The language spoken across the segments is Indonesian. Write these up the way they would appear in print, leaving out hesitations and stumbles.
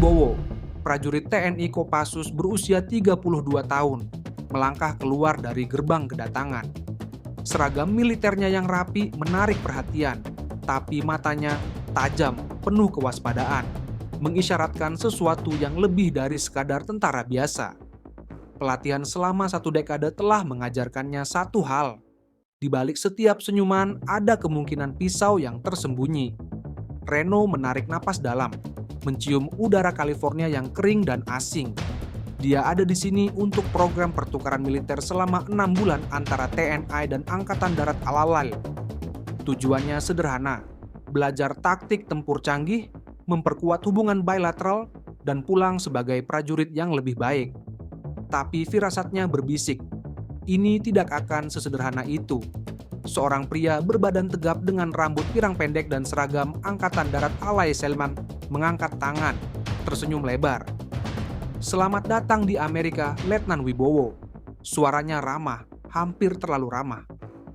Wibowo, prajurit TNI Kopassus berusia 32 tahun, melangkah keluar dari gerbang kedatangan. Seragam militernya yang rapi menarik perhatian, tapi matanya tajam, penuh kewaspadaan, mengisyaratkan sesuatu yang lebih dari sekadar tentara biasa. Pelatihan selama 1 dekade telah mengajarkannya satu hal. Di balik setiap senyuman ada kemungkinan pisau yang tersembunyi. Reno menarik napas dalam, mencium udara California yang kering dan asing. Dia ada di sini untuk program pertukaran militer selama 6 bulan antara TNI dan Angkatan Darat Al-Awal. Tujuannya sederhana, belajar taktik tempur canggih, memperkuat hubungan bilateral, dan pulang sebagai prajurit yang lebih baik. Tapi firasatnya berbisik, ini tidak akan sesederhana itu. Seorang pria berbadan tegap dengan rambut pirang pendek dan seragam Angkatan Darat Alai Selman mengangkat tangan, tersenyum lebar. "Selamat datang di Amerika, Letnan Wibowo." Suaranya ramah, hampir terlalu ramah.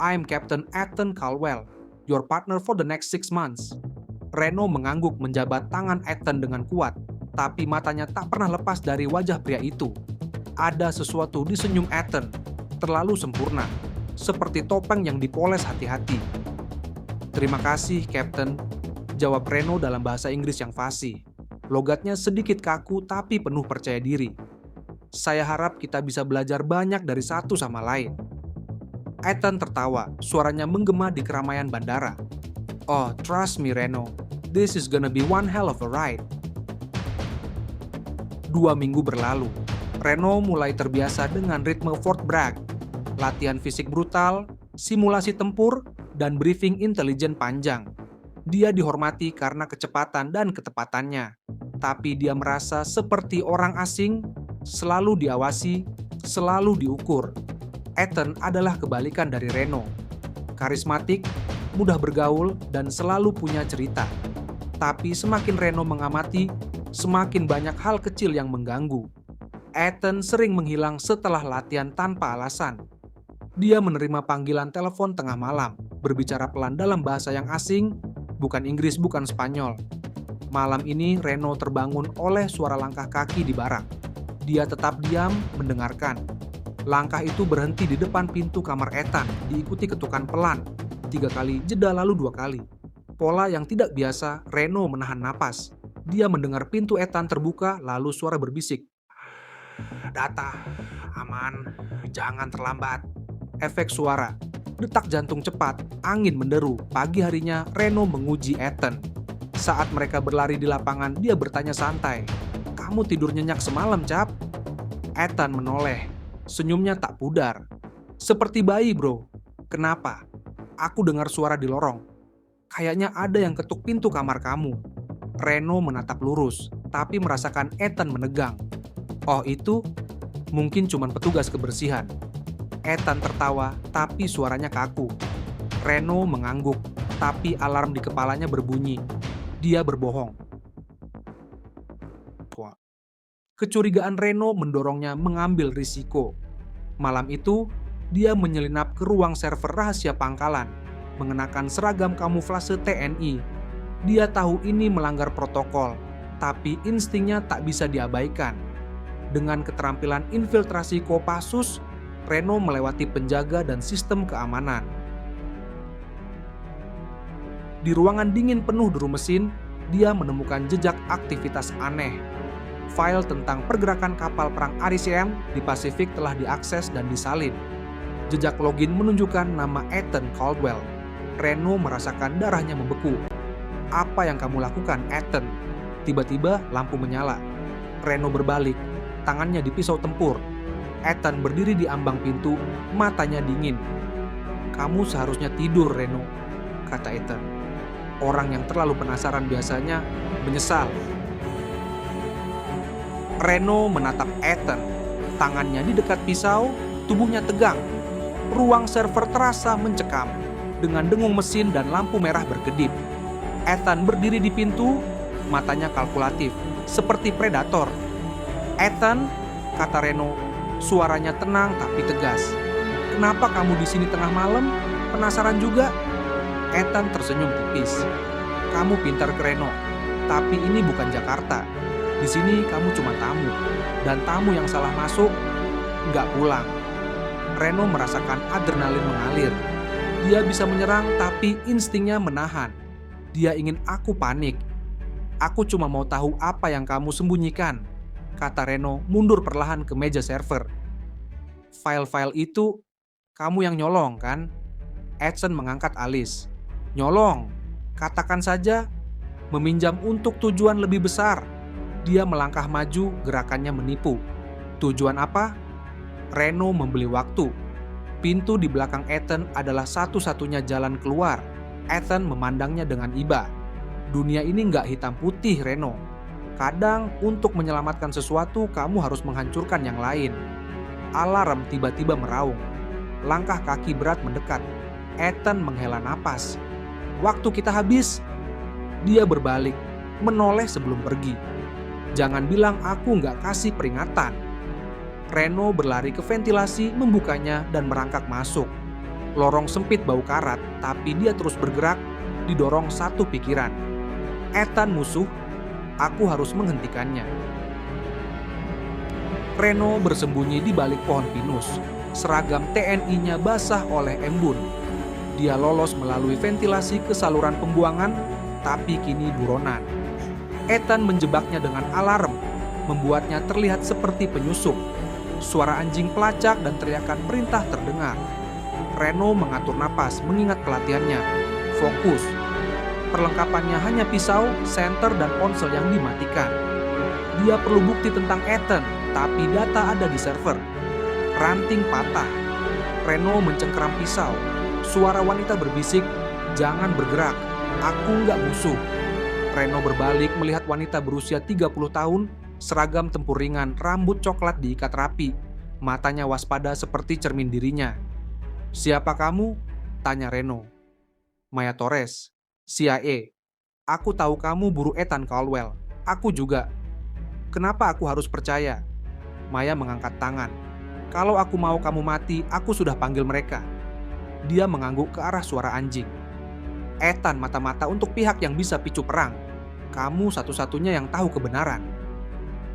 "I'm Captain Ethan Caldwell, your partner for the next 6 months." Reno mengangguk menjabat tangan Ethan dengan kuat, tapi matanya tak pernah lepas dari wajah pria itu. Ada sesuatu di senyum Ethan, terlalu sempurna, seperti topeng yang dipoles hati-hati. "Terima kasih, Captain," jawab Reno dalam bahasa Inggris yang fasih. Logatnya sedikit kaku tapi penuh percaya diri. "Saya harap kita bisa belajar banyak dari satu sama lain." Ethan tertawa, suaranya menggema di keramaian bandara. "Oh, trust me, Reno. This is gonna be one hell of a ride." 2 minggu berlalu. Reno mulai terbiasa dengan ritme Fort Bragg, latihan fisik brutal, simulasi tempur, dan briefing intelijen panjang. Dia dihormati karena kecepatan dan ketepatannya, tapi dia merasa seperti orang asing, selalu diawasi, selalu diukur. Ethan adalah kebalikan dari Reno. Karismatik, mudah bergaul, dan selalu punya cerita. Tapi semakin Reno mengamati, semakin banyak hal kecil yang mengganggu. Ethan sering menghilang setelah latihan tanpa alasan. Dia menerima panggilan telepon tengah malam, berbicara pelan dalam bahasa yang asing, bukan Inggris, bukan Spanyol. Malam ini Reno terbangun oleh suara langkah kaki di barak. Dia tetap diam, mendengarkan. Langkah itu berhenti di depan pintu kamar Ethan, diikuti ketukan pelan, 3 kali, jeda lalu 2 kali. Pola yang tidak biasa, Reno menahan napas. Dia mendengar pintu Ethan terbuka, lalu suara berbisik. "Data, aman, jangan terlambat." Efek suara, detak jantung cepat, angin menderu. Pagi harinya, Reno menguji Ethan. Saat mereka berlari di lapangan, dia bertanya santai, "Kamu tidur nyenyak semalam, Cap?" Ethan menoleh, senyumnya tak pudar. "Seperti bayi, bro." "Kenapa?" "Aku dengar suara di lorong. Kayaknya ada yang ketuk pintu kamar kamu." Reno menatap lurus, tapi merasakan Ethan menegang. "Oh itu? Mungkin cuma petugas kebersihan." Ethan tertawa, tapi suaranya kaku. Reno mengangguk, tapi alarm di kepalanya berbunyi. Dia berbohong. Kecurigaan Reno mendorongnya mengambil risiko. Malam itu, dia menyelinap ke ruang server rahasia pangkalan, mengenakan seragam kamuflase TNI. Dia tahu ini melanggar protokol, tapi instingnya tak bisa diabaikan. Dengan keterampilan infiltrasi Kopassus, Reno melewati penjaga dan sistem keamanan. Di ruangan dingin penuh deru mesin, dia menemukan jejak aktivitas aneh. File tentang pergerakan kapal perang RCM di Pasifik telah diakses dan disalin. Jejak login menunjukkan nama Ethan Caldwell. Reno merasakan darahnya membeku. "Apa yang kamu lakukan, Ethan?" Tiba-tiba lampu menyala. Reno berbalik, tangannya di pisau tempur. Ethan berdiri di ambang pintu, matanya dingin. "Kamu seharusnya tidur, Reno," kata Ethan. Orang yang terlalu penasaran biasanya menyesal. Reno menatap Ethan. Tangannya di dekat pisau, tubuhnya tegang. Ruang server terasa mencekam, dengan dengung mesin dan lampu merah berkedip. Ethan berdiri di pintu, matanya kalkulatif, seperti predator. "Ethan," kata Reno, suaranya tenang tapi tegas. "Kenapa kamu di sini tengah malam? Penasaran juga?" Ethan tersenyum tipis. "Kamu pintar, Reno, tapi ini bukan Jakarta. Di sini kamu cuma tamu, dan tamu yang salah masuk nggak pulang. Reno merasakan adrenalin mengalir. Dia bisa menyerang tapi instingnya menahan. Dia ingin aku panik. Aku cuma mau tahu apa yang kamu sembunyikan, kata Reno mundur perlahan ke meja server. File-file itu kamu yang nyolong kan? Edson mengangkat alis. Nyolong? Katakan saja meminjam untuk tujuan lebih besar. Dia melangkah maju, gerakannya menipu. Tujuan apa? Reno membeli waktu. Pintu di belakang Ethan adalah satu-satunya jalan keluar. Ethan memandangnya dengan iba. Dunia ini nggak hitam putih, Reno. Kadang untuk menyelamatkan sesuatu, kamu harus menghancurkan yang lain. Alarm tiba-tiba meraung. Langkah kaki berat mendekat. Ethan menghela napas. Waktu kita habis. Dia berbalik, menoleh sebelum pergi. Jangan bilang aku nggak kasih peringatan. Reno berlari ke ventilasi, membukanya dan merangkak masuk. Lorong sempit bau karat, tapi dia terus bergerak, didorong satu pikiran. Ethan musuh, aku harus menghentikannya. Reno bersembunyi di balik pohon pinus. Seragam TNI-nya basah oleh embun. Dia lolos melalui ventilasi ke saluran pembuangan, tapi kini buronan. Ethan menjebaknya dengan alarm, membuatnya terlihat seperti penyusup. Suara anjing pelacak dan teriakan perintah terdengar. Reno mengatur napas mengingat pelatihannya. Fokus. Perlengkapannya hanya pisau, senter, dan ponsel yang dimatikan. Dia perlu bukti tentang Ethan, tapi data ada di server. Ranting patah. Reno mencengkeram pisau. Suara wanita berbisik, jangan bergerak, aku nggak musuh. Reno berbalik melihat wanita berusia 30 tahun, seragam tempur ringan, rambut coklat diikat rapi. Matanya waspada seperti cermin dirinya. Siapa kamu? Tanya Reno. Maya Torres, CIA. Aku tahu kamu buru Ethan Caldwell. Aku juga. Kenapa aku harus percaya? Maya mengangkat tangan. Kalau aku mau kamu mati, aku sudah panggil mereka. Dia mengangguk ke arah suara anjing. Ethan mata-mata untuk pihak yang bisa picu perang. Kamu satu-satunya yang tahu kebenaran.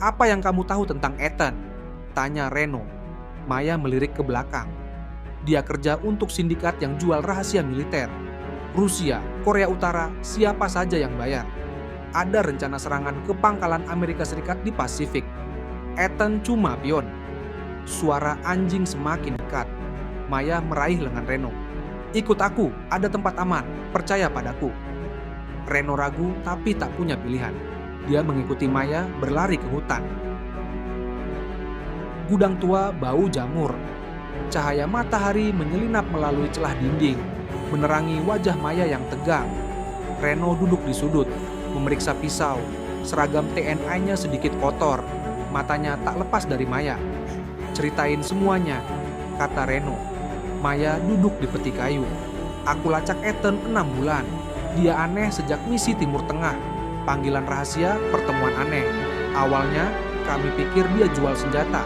Apa yang kamu tahu tentang Ethan? Tanya Reno. Maya melirik ke belakang. Dia kerja untuk sindikat yang jual rahasia militer. Rusia, Korea Utara, siapa saja yang bayar. Ada rencana serangan ke pangkalan Amerika Serikat di Pasifik. Ethan cuma pion. Suara anjing semakin dekat. Maya meraih lengan Reno. Ikut aku, ada tempat aman, percaya padaku. Reno ragu tapi tak punya pilihan. Dia mengikuti Maya berlari ke hutan. Gudang tua bau jamur. Cahaya matahari menyelinap melalui celah dinding, menerangi wajah Maya yang tegang. Reno duduk di sudut, memeriksa pisau. Seragam TNI-nya sedikit kotor. Matanya tak lepas dari Maya. Ceritain semuanya, kata Reno. Maya duduk di peti kayu. Aku lacak Ethan 6 bulan. Dia aneh sejak misi Timur Tengah. Panggilan rahasia, pertemuan aneh. Awalnya kami pikir dia jual senjata,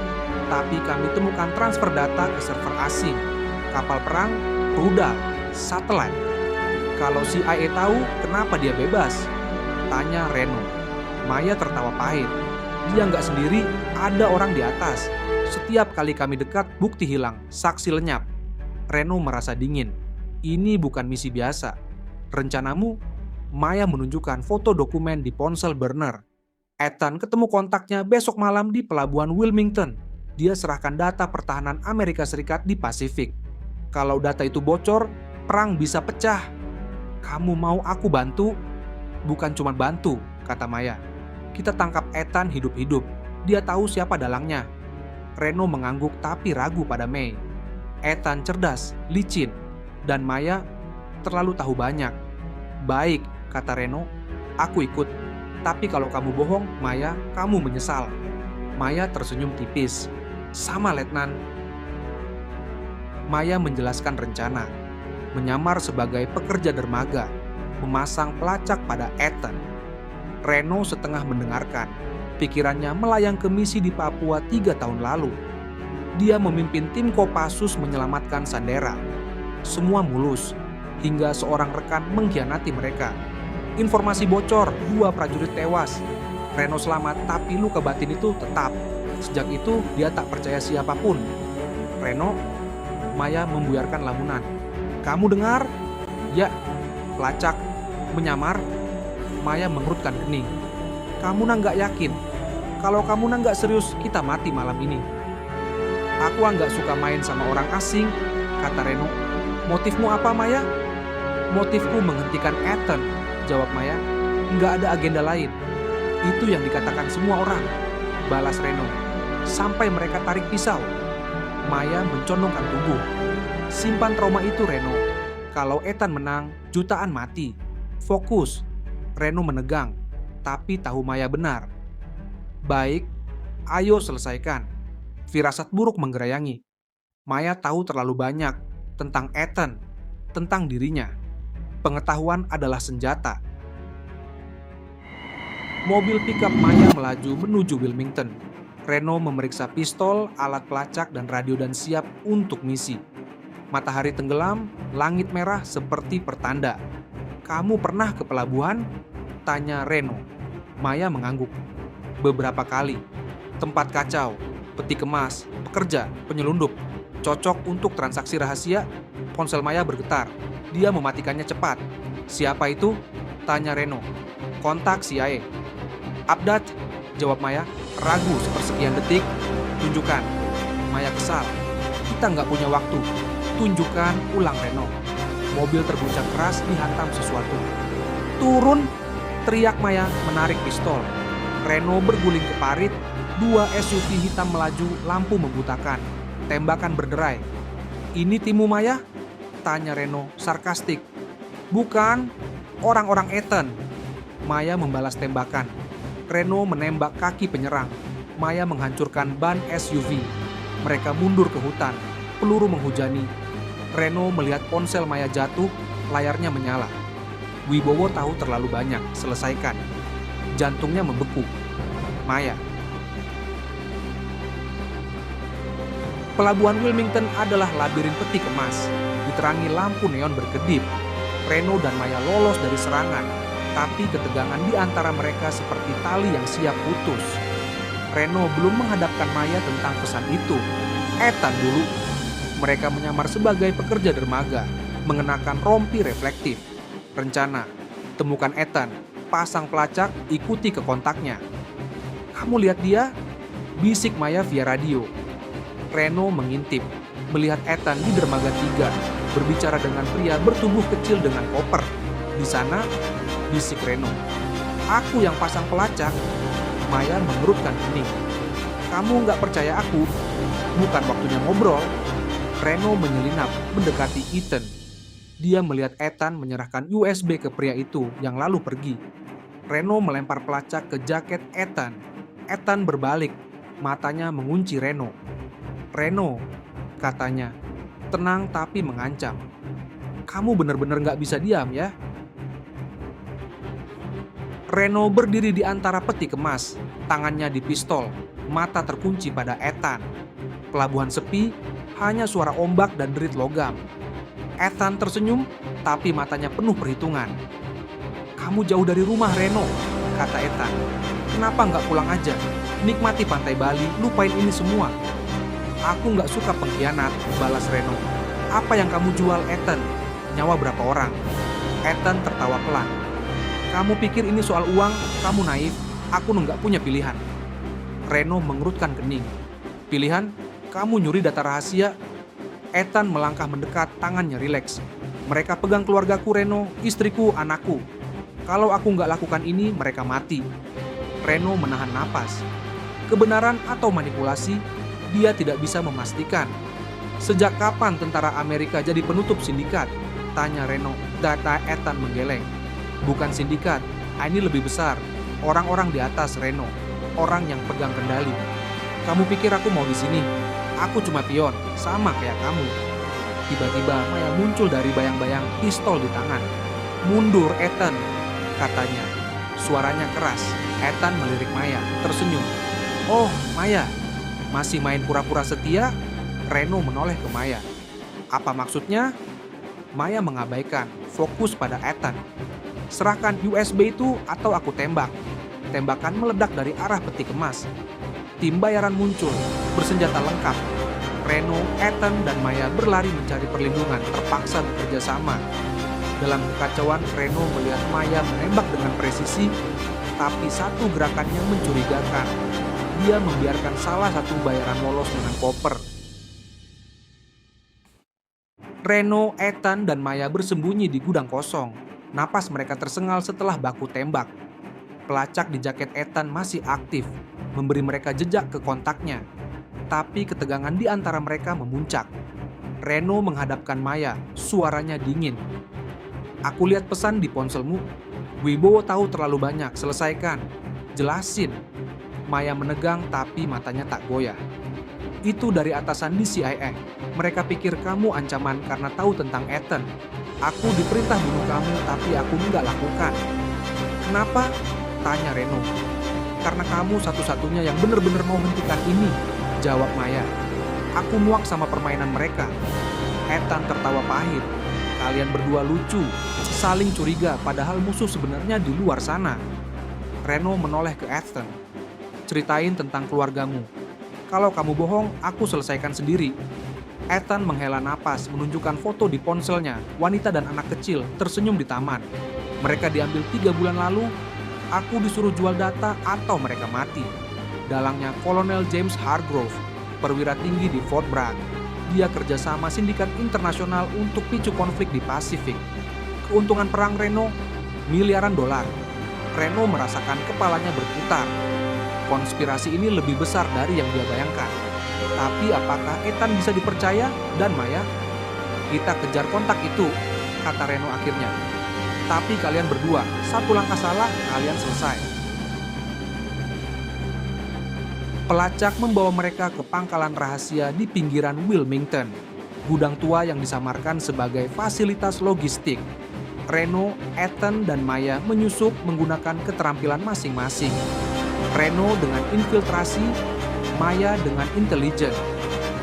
tapi kami temukan transfer data ke server asing. Kapal perang, rudal, satelit. Kalau CIA tahu, kenapa dia bebas? Tanya Reno. Maya tertawa pahit. Dia nggak sendiri, ada orang di atas. Setiap kali kami dekat, bukti hilang, saksi lenyap. Reno merasa dingin. Ini bukan misi biasa. Rencanamu? Maya menunjukkan foto dokumen di ponsel burner. Ethan ketemu kontaknya besok malam di pelabuhan Wilmington. Dia serahkan data pertahanan Amerika Serikat di Pasifik. Kalau data itu bocor, perang bisa pecah. Kamu mau aku bantu? Bukan cuma bantu, kata Maya. Kita tangkap Ethan hidup-hidup. Dia tahu siapa dalangnya. Reno mengangguk tapi ragu pada May. Ethan cerdas, licin, dan Maya terlalu tahu banyak. Baik, kata Reno, aku ikut. Tapi kalau kamu bohong, Maya, kamu menyesal. Maya tersenyum tipis. Sama, Letnan. Maya menjelaskan rencana. Menyamar sebagai pekerja dermaga. Memasang pelacak pada Ethan. Reno setengah mendengarkan. Pikirannya melayang ke misi di Papua 3 tahun lalu. Dia memimpin tim Kopassus menyelamatkan Sandera. Semua mulus, hingga seorang rekan mengkhianati mereka. Informasi bocor, 2 prajurit tewas. Reno selamat, tapi luka batin itu tetap. Sejak itu, dia tak percaya siapapun. Reno, Maya membuyarkan lamunan. Kamu dengar? Ya, pelacak. Menyamar? Maya mengerutkan kening. Kamu nggak yakin? Kalau kamu nggak serius, kita mati malam ini. Aku nggak suka main sama orang asing, kata Reno. Motifmu apa, Maya? Motifku menghentikan Ethan, jawab Maya. Nggak ada agenda lain. Itu yang dikatakan semua orang, balas Reno. Sampai mereka tarik pisau. Maya mencondongkan tubuh. Simpan trauma itu, Reno. Kalau Ethan menang, jutaan mati. Fokus. Reno menegang, tapi tahu Maya benar. Baik, ayo selesaikan. Firasat buruk menggerayangi. Maya tahu terlalu banyak tentang Ethan, tentang dirinya. Pengetahuan adalah senjata. Mobil pickup Maya melaju menuju Wilmington. Reno memeriksa pistol, alat pelacak, dan radio dan siap untuk misi. Matahari tenggelam, langit merah seperti pertanda. Kamu pernah ke pelabuhan? Tanya Reno. Maya mengangguk. Beberapa kali. Tempat kacau, peti kemas, pekerja, penyelundup. Cocok untuk transaksi rahasia? Ponsel Maya bergetar. Dia mematikannya cepat. Siapa itu? Tanya Reno. Kontak CIA. Update, jawab Maya. Ragu sepersekian detik. Tunjukkan. Maya kesal. Kita nggak punya waktu. Tunjukkan, ulang Reno. Mobil terguncang keras dihantam sesuatu. Turun, teriak Maya menarik pistol. Reno berguling ke parit. 2 SUV hitam melaju, lampu membutakan. Tembakan berderai. Ini timmu, Maya? Tanya Reno sarkastik. Bukan, orang-orang Ethan. Maya membalas tembakan. Reno menembak kaki penyerang. Maya menghancurkan ban SUV. Mereka mundur ke hutan. Peluru menghujani. Reno melihat ponsel Maya jatuh, layarnya menyala. Wibowo tahu terlalu banyak, selesaikan. Jantungnya membeku. Maya. Pelabuhan Wilmington adalah labirin peti kemas. Diterangi lampu neon berkedip. Reno dan Maya lolos dari serangan, tapi ketegangan di antara mereka seperti tali yang siap putus. Reno belum menghadapkan Maya tentang pesan itu. Ethan dulu. Mereka menyamar sebagai pekerja dermaga, mengenakan rompi reflektif. Rencana, temukan Ethan, pasang pelacak, ikuti ke kontaknya. Kamu lihat dia? Bisik Maya via radio. Reno mengintip, melihat Ethan di dermaga 3, berbicara dengan pria bertubuh kecil dengan koper. Di sana, bisik Reno. Aku yang pasang pelacak. Maya mengerutkan kening. Kamu nggak percaya aku? Bukan waktunya ngobrol. Reno menyelinap mendekati Ethan. Dia melihat Ethan menyerahkan USB ke pria itu yang lalu pergi. Reno melempar pelacak ke jaket Ethan. Ethan berbalik, matanya mengunci Reno. Reno, katanya, tenang tapi mengancam. Kamu benar-benar nggak bisa diam ya? Reno berdiri di antara peti kemas, tangannya di pistol, mata terkunci pada Ethan. Pelabuhan sepi, hanya suara ombak dan derit logam. Ethan tersenyum, tapi matanya penuh perhitungan. Kamu jauh dari rumah, Reno, kata Ethan. Kenapa nggak pulang aja? Nikmati pantai Bali, lupain ini semua. Aku nggak suka pengkhianat, balas Reno. Apa yang kamu jual, Ethan? Nyawa berapa orang? Ethan tertawa pelan. Kamu pikir ini soal uang? Kamu naif. Aku nggak punya pilihan. Reno mengerutkan kening. Pilihan? Kamu nyuri data rahasia? Ethan melangkah mendekat, tangannya rileks. Mereka pegang keluargaku, Reno, istriku, anakku. Kalau aku nggak lakukan ini, mereka mati. Reno menahan napas. Kebenaran atau manipulasi? Dia tidak bisa memastikan. Sejak kapan tentara Amerika jadi penutup sindikat? Tanya Reno. Data Ethan menggeleng. Bukan sindikat, ini lebih besar. Orang-orang di atas, Reno. Orang yang pegang kendali. Kamu pikir aku mau di sini? Aku cuma pion, sama kayak kamu. Tiba-tiba Maya muncul dari bayang-bayang, pistol di tangan. Mundur, Ethan, katanya. Suaranya keras. Ethan melirik Maya, tersenyum. Oh, Maya, masih main pura-pura setia? Reno menoleh ke Maya. Apa maksudnya? Maya mengabaikan, fokus pada Ethan. Serahkan USB itu atau aku tembak. tembakan meledak dari arah peti kemas. Tim bayaran muncul, bersenjata lengkap. Reno, Ethan, dan Maya berlari mencari perlindungan, terpaksa bekerja sama. Dalam kekacauan, Reno melihat Maya menembak dengan presisi, tapi satu gerakannya mencurigakan. Dia membiarkan salah satu bayaran lolos dengan koper. Reno, Ethan, dan Maya bersembunyi di gudang kosong. Napas mereka tersengal setelah baku tembak. Pelacak di jaket Ethan masih aktif, memberi mereka jejak ke kontaknya. Tapi ketegangan di antara mereka memuncak. Reno menghadapkan Maya, suaranya dingin. "Aku lihat pesan di ponselmu. Wibowo tahu terlalu banyak, selesaikan. Jelasin." Maya menegang tapi matanya tak goyah. "Itu dari atasan di CIA. Mereka pikir kamu ancaman karena tahu tentang Ethan. Aku diperintah bunuh kamu tapi aku nggak lakukan." "Kenapa?" tanya Reno. "Karena kamu satu-satunya yang benar-benar mau hentikan ini," jawab Maya. "Aku muak sama permainan mereka." Ethan tertawa pahit. "Kalian berdua lucu, saling curiga padahal musuh sebenarnya di luar sana." Reno menoleh ke Ethan. "Ceritain tentang keluargamu. Kalau kamu bohong, aku selesaikan sendiri." Ethan menghela napas, menunjukkan foto di ponselnya. Wanita dan anak kecil tersenyum di taman. "Mereka diambil 3 bulan lalu. Aku disuruh jual data atau mereka mati." Dalangnya Kolonel James Hargrove, perwira tinggi di Fort Bragg. Dia kerjasama sindikat internasional untuk picu konflik di Pasifik. Keuntungan perang Reno, miliaran dolar. Reno merasakan kepalanya berputar. Konspirasi ini lebih besar dari yang dia bayangkan. Tapi apakah Ethan bisa dipercaya dan Maya? "Kita kejar kontak itu," kata Reno akhirnya. "Tapi kalian berdua, satu langkah salah, kalian selesai." Pelacak membawa mereka ke pangkalan rahasia di pinggiran Wilmington, gudang tua yang disamarkan sebagai fasilitas logistik. Reno, Ethan, dan Maya menyusup menggunakan keterampilan masing-masing. Reno dengan infiltrasi, Maya dengan intelijen,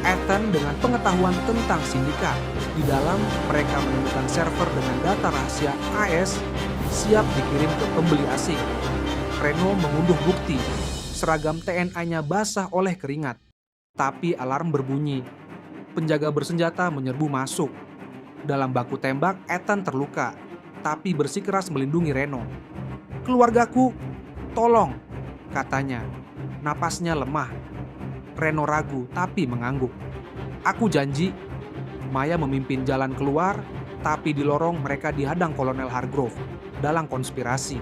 Ethan dengan pengetahuan tentang sindikat. Di dalam, mereka menemukan server dengan data rahasia AS siap dikirim ke pembeli asing. Reno mengunduh bukti. Seragam TNI-nya basah oleh keringat. Tapi alarm berbunyi. Penjaga bersenjata menyerbu masuk. Dalam baku tembak, Ethan terluka, tapi bersikeras melindungi Reno. "Keluargaku, tolong," katanya. Napasnya lemah. Reno ragu tapi mengangguk. "Aku janji." Maya memimpin jalan keluar, tapi di lorong mereka dihadang Kolonel Hargrove dalam konspirasi.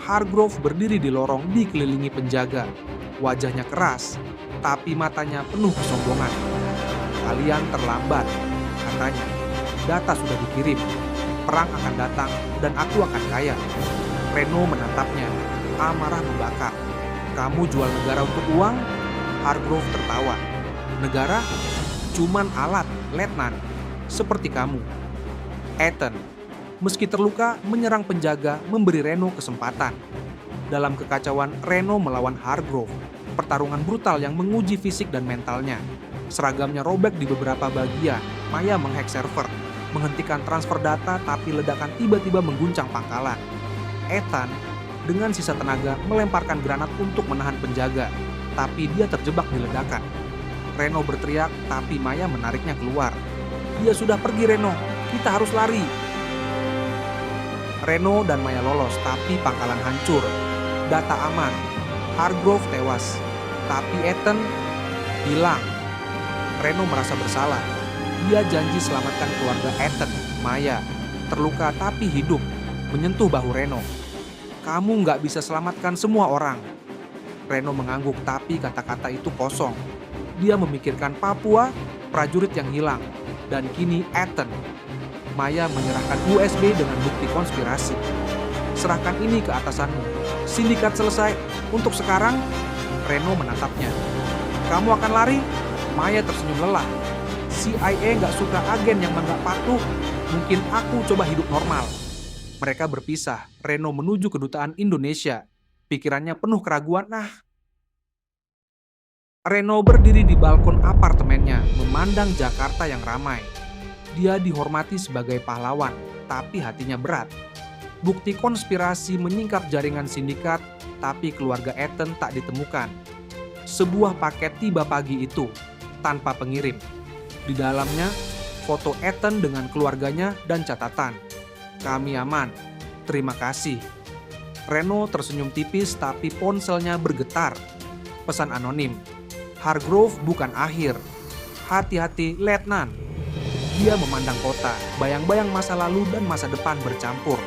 Hargrove berdiri di lorong dikelilingi penjaga. Wajahnya keras, tapi matanya penuh kesombongan. "Kalian terlambat," katanya. "Data sudah dikirim. Perang akan datang dan aku akan kaya." Reno menatapnya, amarah membakar. "Kamu jual negara untuk uang?" Hargrove tertawa. "Negara? Cuman alat, letnan. Seperti kamu." Ethan, meski terluka, menyerang penjaga, memberi Reno kesempatan. Dalam kekacauan, Reno melawan Hargrove. Pertarungan brutal yang menguji fisik dan mentalnya. Seragamnya robek di beberapa bagian. Maya menghack server, menghentikan transfer data, tapi ledakan tiba-tiba mengguncang pangkalan. Ethan, dengan sisa tenaga, melemparkan granat untuk menahan penjaga, tapi dia terjebak di ledakan. Reno berteriak, tapi Maya menariknya keluar. "Dia sudah pergi, Reno. Kita harus lari." Reno dan Maya lolos, tapi pangkalan hancur. Data aman. Hargrove tewas, tapi Ethan hilang. Reno merasa bersalah. Dia janji selamatkan keluarga Ethan. Maya, terluka tapi hidup, menyentuh bahu Reno. "Kamu nggak bisa selamatkan semua orang." Reno mengangguk, tapi kata-kata itu kosong. Dia memikirkan Papua, prajurit yang hilang, dan kini Ethan. Maya menyerahkan USB dengan bukti konspirasi. "Serahkan ini ke atasanmu. Sindikat selesai. Untuk sekarang." Reno menatapnya. "Kamu akan lari?" Maya tersenyum lelah. "CIA nggak suka agen yang nggak patuh. Mungkin aku coba hidup normal." Mereka berpisah. Reno menuju kedutaan Indonesia. Pikirannya penuh keraguan. Reno berdiri di balkon apartemennya, memandang Jakarta yang ramai. Dia dihormati sebagai pahlawan, tapi hatinya berat. Bukti konspirasi menyingkap jaringan sindikat, tapi keluarga Ethan tak ditemukan. Sebuah paket tiba pagi itu, tanpa pengirim. Di dalamnya, foto Ethan dengan keluarganya dan catatan, "Kami aman, terima kasih." Reno tersenyum tipis tapi ponselnya bergetar. Pesan anonim, "Hargrove bukan akhir. Hati-hati, Letnan." Dia memandang kota, bayang-bayang masa lalu dan masa depan bercampur.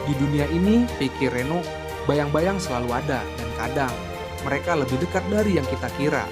Di dunia ini, pikir Reno, bayang-bayang selalu ada dan kadang mereka lebih dekat dari yang kita kira.